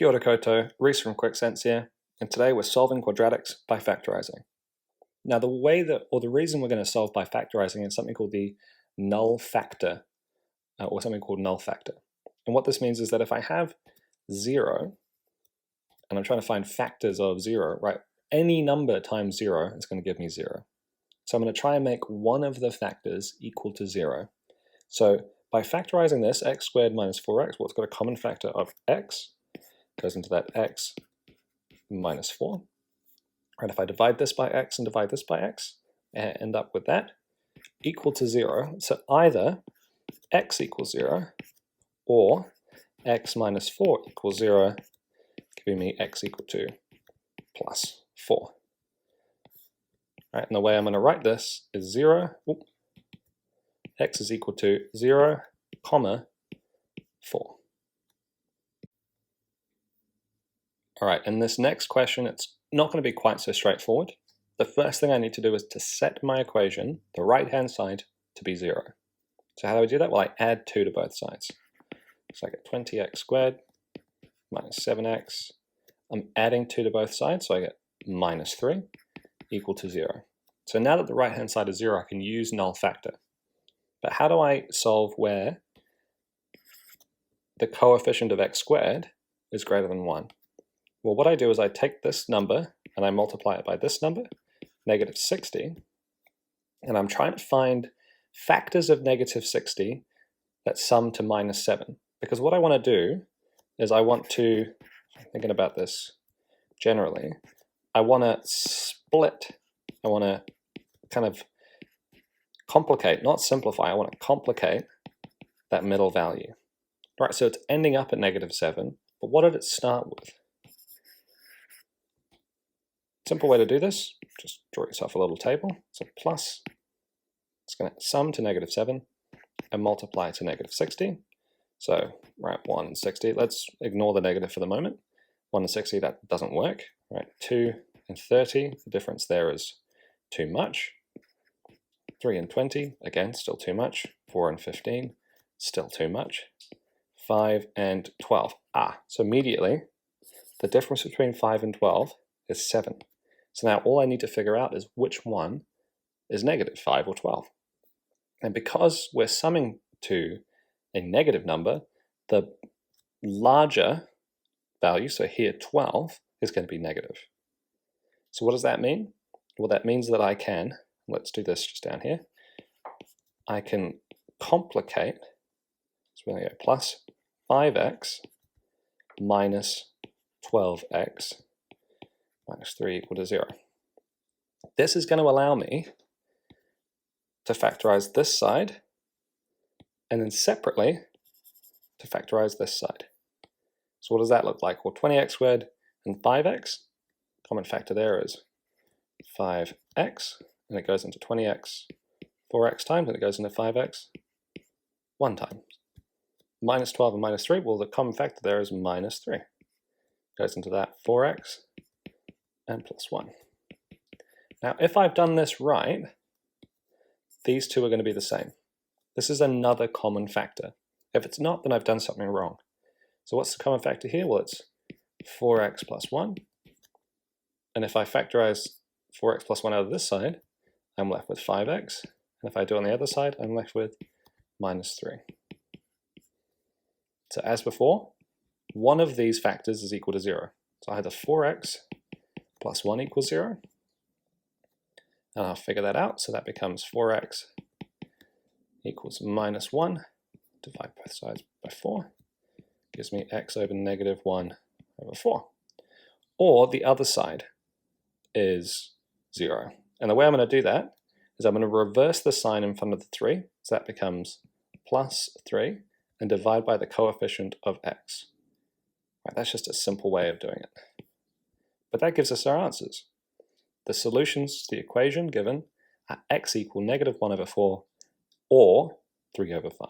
Kia ora koutou, Reese from QuickSense here, and today we're solving quadratics by factorising. Now the reason we're going to solve by factorising is something called the null factor, or something called null factor. And what this means is that if I have 0, and I'm trying to find factors of 0, right, any number times 0 is going to give me 0. So I'm going to try and make one of the factors equal to 0. So by factorising this, x squared minus 4x, well, it's got a common factor of x, goes into that x minus 4. And if I divide this by x and divide this by x, I end up with that equal to 0. So either x equals 0 or x minus 4 equals 0, giving me x equal to plus 4. Right, and the way I'm going to write this is 0, x is equal to 0, comma 4. All right, in this next question, it's not going to be quite so straightforward. The first thing I need to do is to set my equation, the right-hand side, to be 0. So how do I do that? Well, I add 2 to both sides. So I get 20x squared minus 7x. I'm adding 2 to both sides, so I get minus 3 equal to 0. So now that the right-hand side is 0, I can use null factor. But how do I solve where the coefficient of x squared is greater than 1? Well, what I do is I take this number and I multiply it by this number, negative 60, and I'm trying to find factors of negative 60 that sum to minus 7. Because what I want to do is I'm thinking about this generally, I want to split, I want to kind of complicate, not simplify, I want to complicate that middle value. Right, so it's ending up at negative 7, but what did it start with? Simple way to do this, just draw yourself a little table. So plus, it's going to sum to negative 7 and multiply to negative 60. So, right, 1 and 60. Let's ignore the negative for the moment. 1 and 60, that doesn't work. Right, 2 and 30, the difference there is too much. 3 and 20, again, still too much. 4 and 15, still too much. 5 and 12. So immediately, the difference between 5 and 12 is 7. So now all I need to figure out is which one is negative, 5 or 12. And because we're summing to a negative number, the larger value, so here 12, is going to be negative. So what does that mean? Well, that means that I can, let's do this just down here, I can complicate, so we're going to go plus 5x minus 12x minus 3 equal to 0. This is going to allow me to factorize this side and then separately to factorize this side. So what does that look like? Well, 20x squared and 5x, common factor there is 5x, and it goes into 20x 4x times, and it goes into 5x 1 times. Minus 12 and minus 3, well, the common factor there is minus 3. Goes into that 4x and plus 1. Now, if I've done this right, these two are going to be the same. This is another common factor. If it's not, then I've done something wrong. So what's the common factor here? Well, it's 4x plus 1. And if I factorize 4x plus 1 out of this side, I'm left with 5x. And if I do it on the other side, I'm left with minus 3. So as before, one of these factors is equal to 0. So either 4x plus 1 equals 0. And I'll figure that out. So that becomes 4x equals minus 1. Divide both sides by 4. Gives me x over negative 1 over 4. Or the other side is 0. And the way I'm going to do that is I'm going to reverse the sign in front of the 3. So that becomes plus 3 and divide by the coefficient of x. Right, that's just a simple way of doing it. But that gives us our answers. The solutions to the equation given are x equal negative 1 over 4 or 3 over 5.